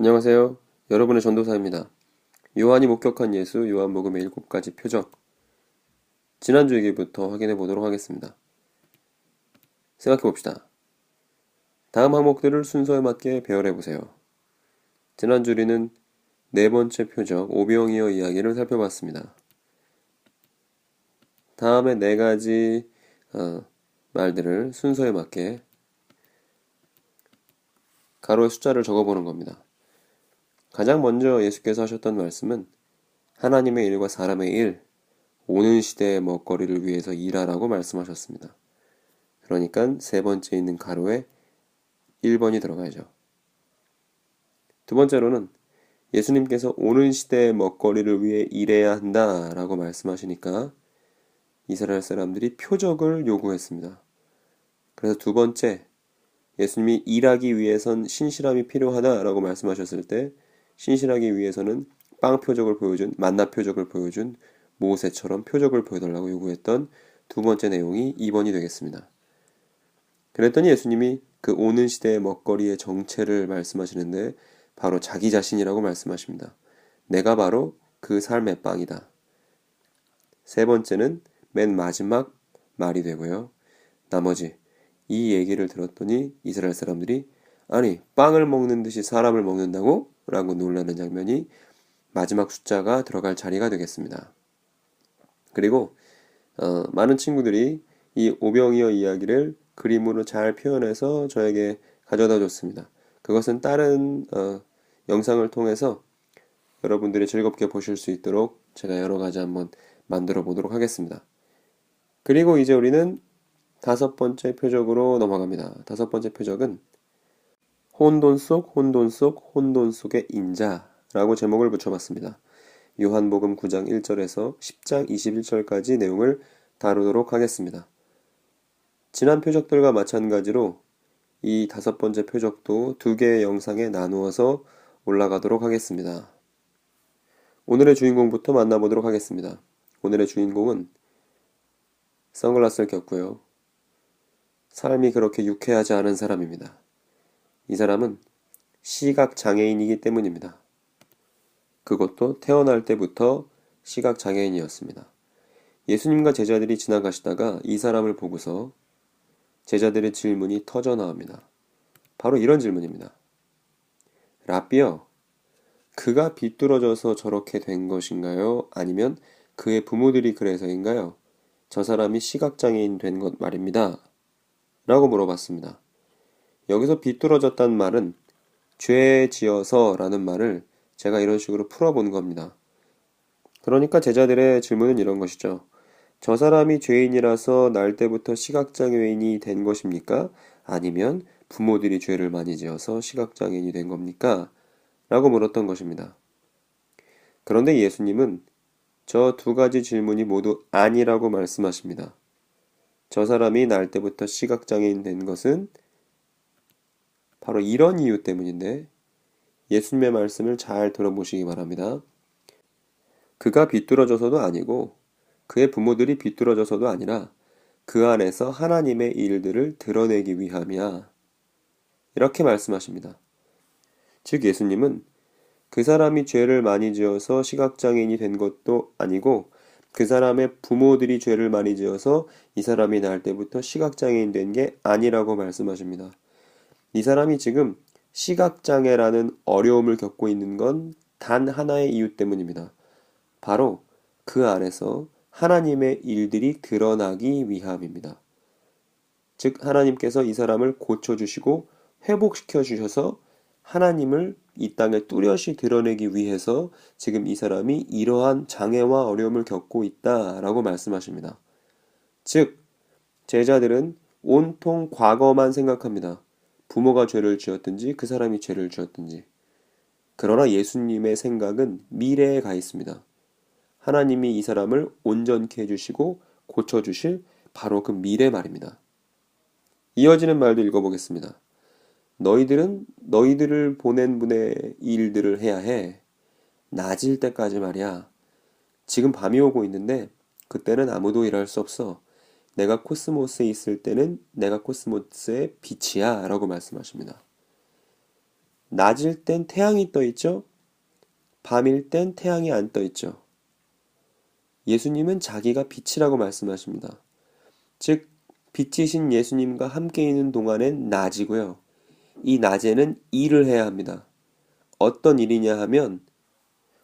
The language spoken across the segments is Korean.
안녕하세요. 여러분의 전도사입니다. 요한이 목격한 예수, 요한복음의 7가지 표적. 지난주 얘기부터 확인해 보도록 하겠습니다. 생각해 봅시다. 다음 항목들을 순서에 맞게 배열해 보세요. 지난주 우리는 네 번째 표적, 오병이어 이야기를 살펴봤습니다. 다음에 네 가지 말들을 순서에 맞게 가로의 숫자를 적어보는 겁니다. 가장 먼저 예수께서 하셨던 말씀은 하나님의 일과 사람의 일, 오는 시대의 먹거리를 위해서 일하라고 말씀하셨습니다. 그러니까 세 번째 있는 가로에 1번이 들어가야죠. 두 번째로는 예수님께서 오는 시대의 먹거리를 위해 일해야 한다라고 말씀하시니까 이스라엘 사람들이 표적을 요구했습니다. 그래서 두 번째, 예수님이 일하기 위해선 신실함이 필요하다라고 말씀하셨을 때 신실하기 위해서는 빵 표적을 보여준, 만나 표적을 보여준 모세처럼 표적을 보여달라고 요구했던 두 번째 내용이 2번이 되겠습니다. 그랬더니 예수님이 그 오는 시대의 먹거리의 정체를 말씀하시는데 바로 자기 자신이라고 말씀하십니다. 내가 바로 그 삶의 빵이다. 세 번째는 맨 마지막 말이 되고요. 나머지 이 얘기를 들었더니 이스라엘 사람들이 아니 빵을 먹는 듯이 사람을 먹는다고? 라고 놀라는 장면이 마지막 숫자가 들어갈 자리가 되겠습니다. 그리고 많은 친구들이 이 오병이어 이야기를 그림으로 잘 표현해서 저에게 가져다 줬습니다. 그것은 다른 영상을 통해서 여러분들이 즐겁게 보실 수 있도록 제가 여러 가지 한번 만들어 보도록 하겠습니다. 그리고 이제 우리는 다섯 번째 표적으로 넘어갑니다. 다섯 번째 표적은 혼돈 속 혼돈 속 혼돈 속의 인자라고 제목을 붙여봤습니다. 요한복음 9장 1절에서 10장 21절까지 내용을 다루도록 하겠습니다. 지난 표적들과 마찬가지로 이 다섯 번째 표적도 두 개의 영상에 나누어서 올라가도록 하겠습니다. 오늘의 주인공부터 만나보도록 하겠습니다. 오늘의 주인공은 선글라스를 꼈고요. 삶이 그렇게 유쾌하지 않은 사람입니다. 이 사람은 시각장애인이기 때문입니다. 그것도 태어날 때부터 시각장애인이었습니다. 예수님과 제자들이 지나가시다가 이 사람을 보고서 제자들의 질문이 터져 나옵니다. 바로 이런 질문입니다. 랍비요, 그가 비뚤어져서 저렇게 된 것인가요? 아니면 그의 부모들이 그래서인가요? 저 사람이 시각장애인 된 것 말입니다. 라고 물어봤습니다. 여기서 비뚤어졌다는 말은 죄 지어서 라는 말을 제가 이런 식으로 풀어본 겁니다. 그러니까 제자들의 질문은 이런 것이죠. 저 사람이 죄인이라서 날 때부터 시각장애인이 된 것입니까? 아니면 부모들이 죄를 많이 지어서 시각장애인이 된 겁니까? 라고 물었던 것입니다. 그런데 예수님은 저 두 가지 질문이 모두 아니라고 말씀하십니다. 저 사람이 날 때부터 시각장애인 된 것은 바로 이런 이유 때문인데 예수님의 말씀을 잘 들어보시기 바랍니다. 그가 비뚤어져서도 아니고 그의 부모들이 비뚤어져서도 아니라 그 안에서 하나님의 일들을 드러내기 위함이야. 이렇게 말씀하십니다. 즉 예수님은 그 사람이 죄를 많이 지어서 시각장애인이 된 것도 아니고 그 사람의 부모들이 죄를 많이 지어서 이 사람이 낳을 때부터 시각장애인 된 게 아니라고 말씀하십니다. 이 사람이 지금 시각장애라는 어려움을 겪고 있는 건 단 하나의 이유 때문입니다. 바로 그 안에서 하나님의 일들이 드러나기 위함입니다. 즉 하나님께서 이 사람을 고쳐주시고 회복시켜 주셔서 하나님을 이 땅에 뚜렷이 드러내기 위해서 지금 이 사람이 이러한 장애와 어려움을 겪고 있다라고 말씀하십니다. 즉 제자들은 온통 과거만 생각합니다. 부모가 죄를 지었든지 그 사람이 죄를 지었든지. 그러나 예수님의 생각은 미래에 가 있습니다. 하나님이 이 사람을 온전케 해주시고 고쳐주실 바로 그 미래 말입니다. 이어지는 말도 읽어보겠습니다. 너희들은 너희들을 보낸 분의 일들을 해야 해. 낮일 때까지 말이야. 지금 밤이 오고 있는데 그때는 아무도 일할 수 없어. 내가 코스모스에 있을 때는 내가 코스모스의 빛이야 라고 말씀하십니다. 낮일 땐 태양이 떠 있죠? 밤일 땐 태양이 안 떠 있죠. 예수님은 자기가 빛이라고 말씀하십니다. 즉, 빛이신 예수님과 함께 있는 동안엔 낮이고요. 이 낮에는 일을 해야 합니다. 어떤 일이냐 하면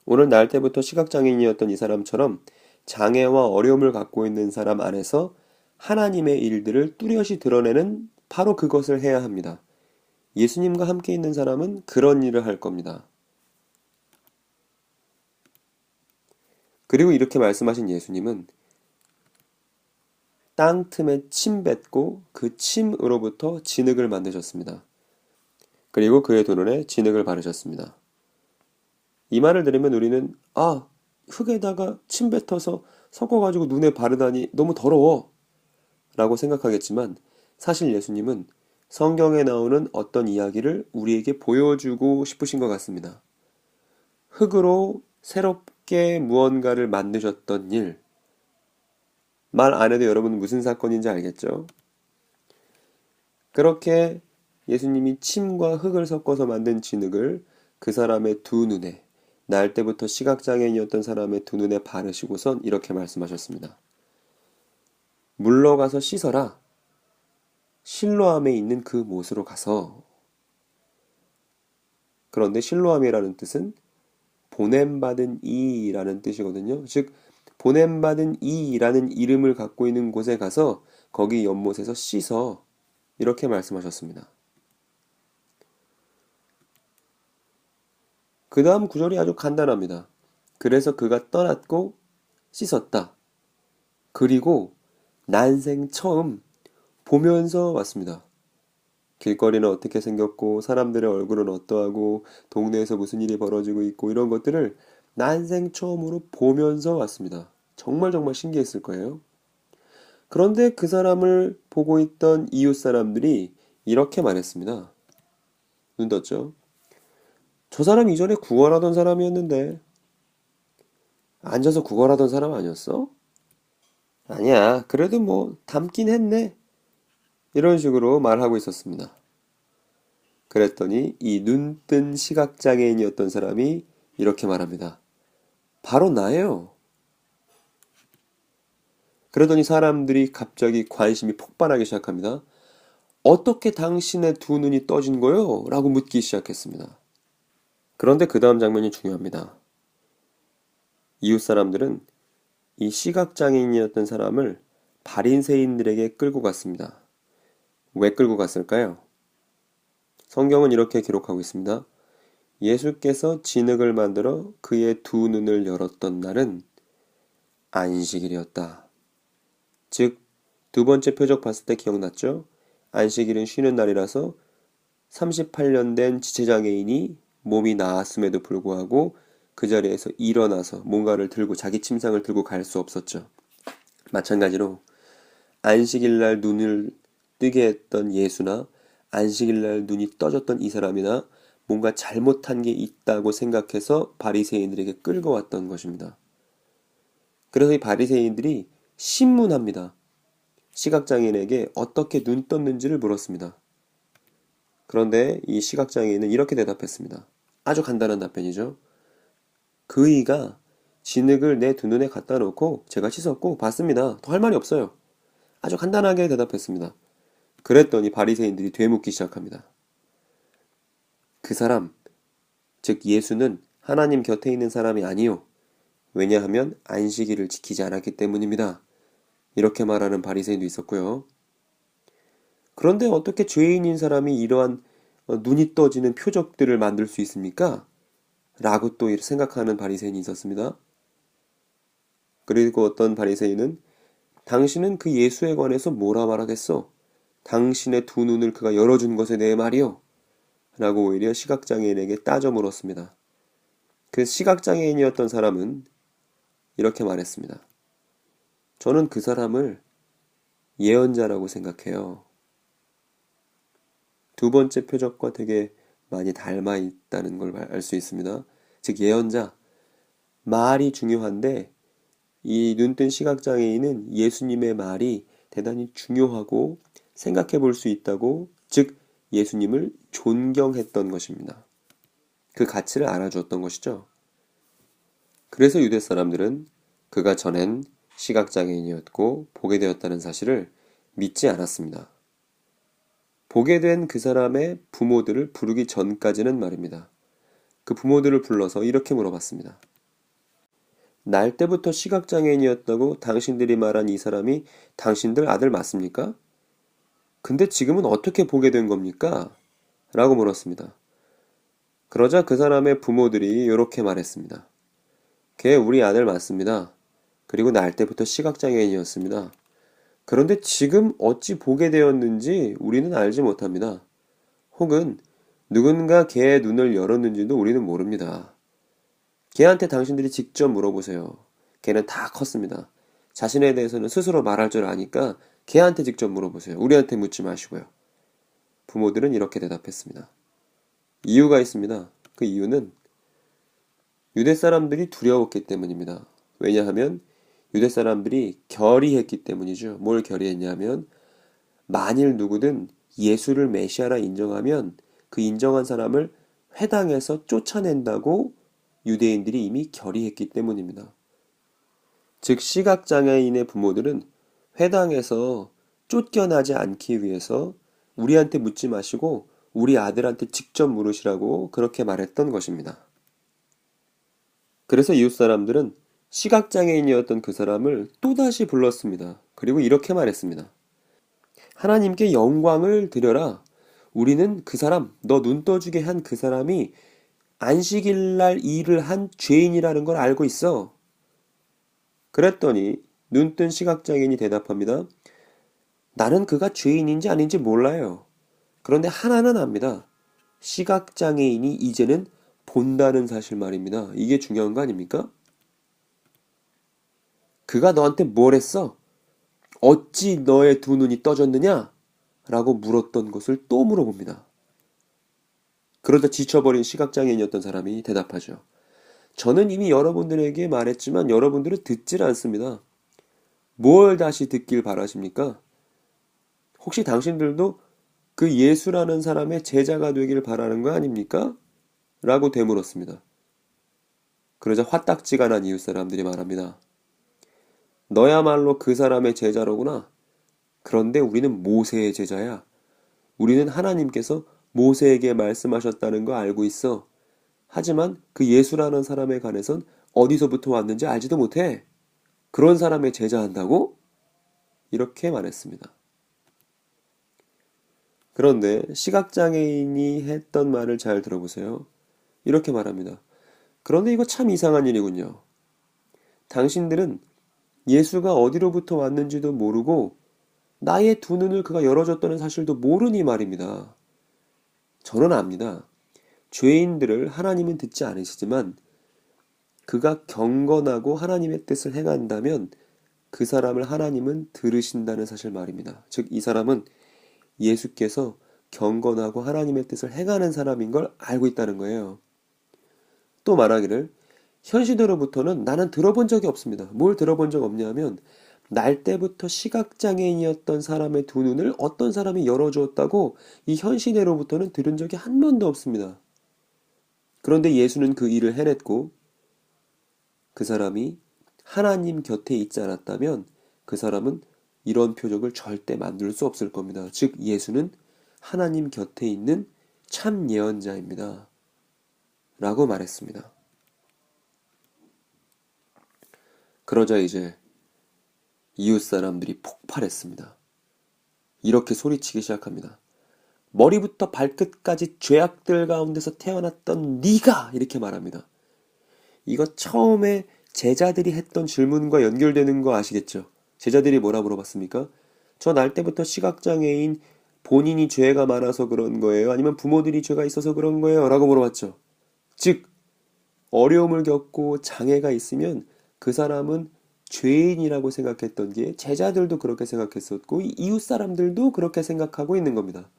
오늘 날 때부터 시각장애인이었던 이 사람처럼 장애와 어려움을 갖고 있는 사람 안에서 하나님의 일들을 뚜렷이 드러내는 바로 그것을 해야 합니다. 예수님과 함께 있는 사람은 그런 일을 할 겁니다. 그리고 이렇게 말씀하신 예수님은 땅 틈에 침 뱉고 그 침으로부터 진흙을 만드셨습니다. 그리고 그의 두 눈에 진흙을 바르셨습니다. 이 말을 들으면 우리는 흙에다가 침 뱉어서 섞어가지고 눈에 바르다니 너무 더러워 라고 생각하겠지만 사실 예수님은 성경에 나오는 어떤 이야기를 우리에게 보여주고 싶으신 것 같습니다. 흙으로 새롭게 무언가를 만드셨던 일, 말 안 해도 여러분 무슨 사건인지 알겠죠? 그렇게 예수님이 침과 흙을 섞어서 만든 진흙을 그 사람의 두 눈에, 날 때부터 시각장애인이었던 사람의 두 눈에 바르시고선 이렇게 말씀하셨습니다. 물러가서 씻어라. 실로암에 있는 그 못으로 가서. 그런데 실로암이라는 뜻은 보냄받은 이라는 뜻이거든요. 즉 보냄받은 이라는 이름을 갖고 있는 곳에 가서 거기 연못에서 씻어 이렇게 말씀하셨습니다. 그 다음 구절이 아주 간단합니다. 그래서 그가 떠났고 씻었다. 그리고 난생 처음 보면서 왔습니다. 길거리는 어떻게 생겼고 사람들의 얼굴은 어떠하고 동네에서 무슨 일이 벌어지고 있고 이런 것들을 난생 처음으로 보면서 왔습니다. 정말 정말 신기했을 거예요. 그런데 그 사람을 보고 있던 이웃 사람들이 이렇게 말했습니다. 눈 떴죠? 저 사람 이전에 구걸하던 사람이었는데 앉아서 구걸하던 사람 아니었어? 아니야. 그래도 뭐 닮긴 했네. 이런 식으로 말하고 있었습니다. 그랬더니 이 눈뜬 시각장애인이었던 사람이 이렇게 말합니다. 바로 나예요. 그러더니 사람들이 갑자기 관심이 폭발하기 시작합니다. 어떻게 당신의 두 눈이 떠진 거요? 라고 묻기 시작했습니다. 그런데 그 다음 장면이 중요합니다. 이웃 사람들은 이 시각장애인이었던 사람을 바리새인들에게 끌고 갔습니다. 왜 끌고 갔을까요? 성경은 이렇게 기록하고 있습니다. 예수께서 진흙을 만들어 그의 두 눈을 열었던 날은 안식일이었다. 즉, 두 번째 표적 봤을 때 기억났죠? 안식일은 쉬는 날이라서 38년 된 지체장애인이 몸이 나았음에도 불구하고 그 자리에서 일어나서 뭔가를 들고 자기 침상을 들고 갈 수 없었죠. 마찬가지로 안식일날 눈을 뜨게 했던 예수나 안식일날 눈이 떠졌던 이 사람이나 뭔가 잘못한 게 있다고 생각해서 바리새인들에게 끌고 왔던 것입니다. 그래서 이 바리새인들이 신문합니다. 시각장애인에게 어떻게 눈 떴는지를 물었습니다. 그런데 이 시각장애인은 이렇게 대답했습니다. 아주 간단한 답변이죠. 그이가 진흙을 내 두 눈에 갖다 놓고 제가 씻었고 봤습니다. 더 할 말이 없어요. 아주 간단하게 대답했습니다. 그랬더니 바리새인들이 되묻기 시작합니다. 그 사람, 즉 예수는 하나님 곁에 있는 사람이 아니요. 왜냐하면 안식일을 지키지 않았기 때문입니다. 이렇게 말하는 바리새인도 있었고요. 그런데 어떻게 죄인인 사람이 이러한 눈이 떠지는 표적들을 만들 수 있습니까? 라고 또 생각하는 바리새인이 있었습니다. 그리고 어떤 바리새인은 당신은 그 예수에 관해서 뭐라 말하겠어? 당신의 두 눈을 그가 열어준 것에 대해 말이요. 라고 오히려 시각장애인에게 따져 물었습니다. 그 시각장애인이었던 사람은 이렇게 말했습니다. 저는 그 사람을 예언자라고 생각해요. 두 번째 표적과 되게 많이 닮아 있다는 걸 알 수 있습니다. 즉 예언자, 말이 중요한데 이 눈뜬 시각장애인은 예수님의 말이 대단히 중요하고 생각해 볼 수 있다고, 즉 예수님을 존경했던 것입니다. 그 가치를 알아주었던 것이죠. 그래서 유대 사람들은 그가 전엔 시각장애인이었고 보게 되었다는 사실을 믿지 않았습니다. 보게 된 그 사람의 부모들을 부르기 전까지는 말입니다. 그 부모들을 불러서 이렇게 물어봤습니다. 날 때부터 시각장애인이었다고 당신들이 말한 이 사람이 당신들 아들 맞습니까? 근데 지금은 어떻게 보게 된 겁니까? 라고 물었습니다. 그러자 그 사람의 부모들이 이렇게 말했습니다. 걔 우리 아들 맞습니다. 그리고 날 때부터 시각장애인이었습니다. 그런데 지금 어찌 보게 되었는지 우리는 알지 못합니다. 혹은 누군가 걔의 눈을 열었는지도 우리는 모릅니다. 걔한테 당신들이 직접 물어보세요. 걔는 다 컸습니다. 자신에 대해서는 스스로 말할 줄 아니까 걔한테 직접 물어보세요. 우리한테 묻지 마시고요. 부모들은 이렇게 대답했습니다. 이유가 있습니다. 그 이유는 유대 사람들이 두려웠기 때문입니다. 왜냐하면 유대 사람들이 결의했기 때문이죠. 뭘 결의했냐면 만일 누구든 예수를 메시아라 인정하면 그 인정한 사람을 회당에서 쫓아낸다고 유대인들이 이미 결의했기 때문입니다. 즉 시각장애인의 부모들은 회당에서 쫓겨나지 않기 위해서 우리한테 묻지 마시고 우리 아들한테 직접 물으시라고 그렇게 말했던 것입니다. 그래서 이웃 사람들은 시각장애인이었던 그 사람을 또다시 불렀습니다. 그리고 이렇게 말했습니다. 하나님께 영광을 드려라. 우리는 그 사람, 너 눈 떠주게 한 그 사람이 안식일 날 일을 한 죄인이라는 걸 알고 있어. 그랬더니 눈뜬 시각장애인이 대답합니다. 나는 그가 죄인인지 아닌지 몰라요. 그런데 하나는 압니다. 시각장애인이 이제는 본다는 사실 말입니다. 이게 중요한 거 아닙니까? 그가 너한테 뭘 했어? 어찌 너의 두 눈이 떠졌느냐? 라고 물었던 것을 또 물어봅니다. 그러자 지쳐버린 시각장애인이었던 사람이 대답하죠. 저는 이미 여러분들에게 말했지만 여러분들은 듣질 않습니다. 뭘 다시 듣길 바라십니까? 혹시 당신들도 그 예수라는 사람의 제자가 되길 바라는 거 아닙니까? 라고 되물었습니다. 그러자 화딱지가 난 이웃 사람들이 말합니다. 너야말로 그 사람의 제자로구나. 그런데 우리는 모세의 제자야. 우리는 하나님께서 모세에게 말씀하셨다는 거 알고 있어. 하지만 그 예수라는 사람에 관해선 어디서부터 왔는지 알지도 못해. 그런 사람의 제자한다고? 이렇게 말했습니다. 그런데 시각장애인이 했던 말을 잘 들어보세요. 이렇게 말합니다. 그런데 이거 참 이상한 일이군요. 당신들은 예수가 어디로부터 왔는지도 모르고 나의 두 눈을 그가 열어줬다는 사실도 모르니 말입니다. 저는 압니다. 죄인들을 하나님은 듣지 않으시지만 그가 경건하고 하나님의 뜻을 행한다면 그 사람을 하나님은 들으신다는 사실 말입니다. 즉, 이 사람은 예수께서 경건하고 하나님의 뜻을 행하는 사람인 걸 알고 있다는 거예요. 또 말하기를 현 시대로부터는 나는 들어본 적이 없습니다. 뭘 들어본 적 없냐면 날 때부터 시각장애인이었던 사람의 두 눈을 어떤 사람이 열어주었다고 이 현 시대로부터는 들은 적이 한 번도 없습니다. 그런데 예수는 그 일을 해냈고 그 사람이 하나님 곁에 있지 않았다면 그 사람은 이런 표적을 절대 만들 수 없을 겁니다. 즉 예수는 하나님 곁에 있는 참 예언자입니다. 라고 말했습니다. 그러자 이제 이웃 사람들이 폭발했습니다. 이렇게 소리치기 시작합니다. 머리부터 발끝까지 죄악들 가운데서 태어났던 네가 이렇게 말합니다. 이거 처음에 제자들이 했던 질문과 연결되는 거 아시겠죠? 제자들이 뭐라 물어봤습니까? 저 날 때부터 시각장애인 본인이 죄가 많아서 그런 거예요? 아니면 부모들이 죄가 있어서 그런 거예요? 라고 물어봤죠. 즉 어려움을 겪고 장애가 있으면 그 사람은 죄인이라고 생각했던 게 제자들도 그렇게 생각했었고 이웃 사람들도 그렇게 생각하고 있는 겁니다.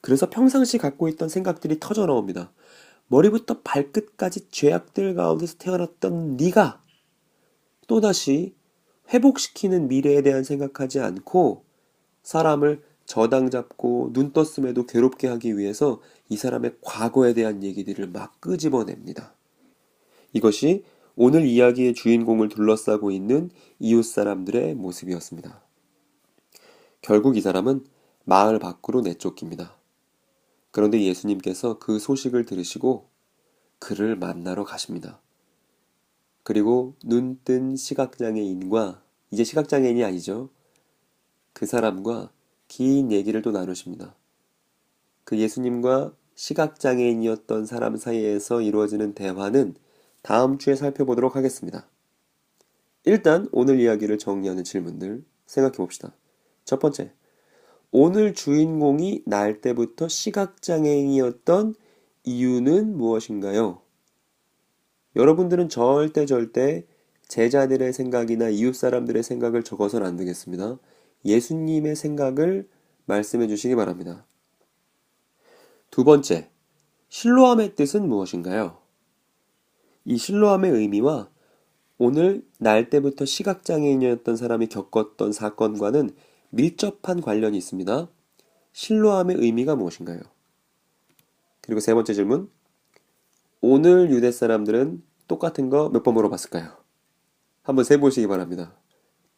그래서 평상시 갖고 있던 생각들이 터져 나옵니다. 머리부터 발끝까지 죄악들 가운데서 태어났던 네가 또다시 회복시키는 미래에 대한 생각하지 않고 사람을 저당 잡고 눈 떴음에도 괴롭게 하기 위해서 이 사람의 과거에 대한 얘기들을 막 끄집어냅니다. 이것이 오늘 이야기의 주인공을 둘러싸고 있는 이웃 사람들의 모습이었습니다. 결국 이 사람은 마을 밖으로 내쫓깁니다. 그런데 예수님께서 그 소식을 들으시고 그를 만나러 가십니다. 그리고 눈뜬 시각장애인과, 이제 시각장애인이 아니죠. 그 사람과 긴 얘기를 또 나누십니다. 그 예수님과 시각장애인이었던 사람 사이에서 이루어지는 대화는 다음 주에 살펴보도록 하겠습니다. 일단 오늘 이야기를 정리하는 질문들 생각해 봅시다. 첫 번째, 오늘 주인공이 날 때부터 시각장애인이었던 이유는 무엇인가요? 여러분들은 절대 제자들의 생각이나 이웃 사람들의 생각을 적어서는 안 되겠습니다. 예수님의 생각을 말씀해 주시기 바랍니다. 두 번째, 실로암의 뜻은 무엇인가요? 이 실로암의 의미와 오늘 날 때부터 시각장애인이었던 사람이 겪었던 사건과는 밀접한 관련이 있습니다. 실로암의 의미가 무엇인가요? 그리고 세 번째 질문, 오늘 유대 사람들은 똑같은 거 몇 번 물어봤을까요? 한번 세보시기 바랍니다.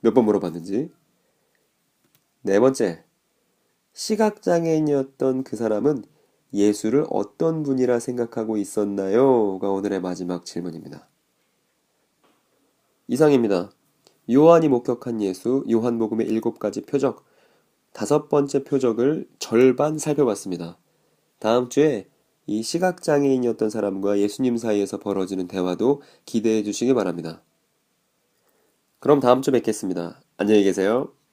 몇 번 물어봤는지. 네 번째, 시각장애인이었던 그 사람은 예수를 어떤 분이라 생각하고 있었나요? 가 오늘의 마지막 질문입니다. 이상입니다. 요한이 목격한 예수, 요한복음의 7가지 표적, 5번째 표적을 절반 살펴봤습니다. 다음 주에 이 시각장애인이었던 사람과 예수님 사이에서 벌어지는 대화도 기대해 주시기 바랍니다. 그럼 다음 주 뵙겠습니다. 안녕히 계세요.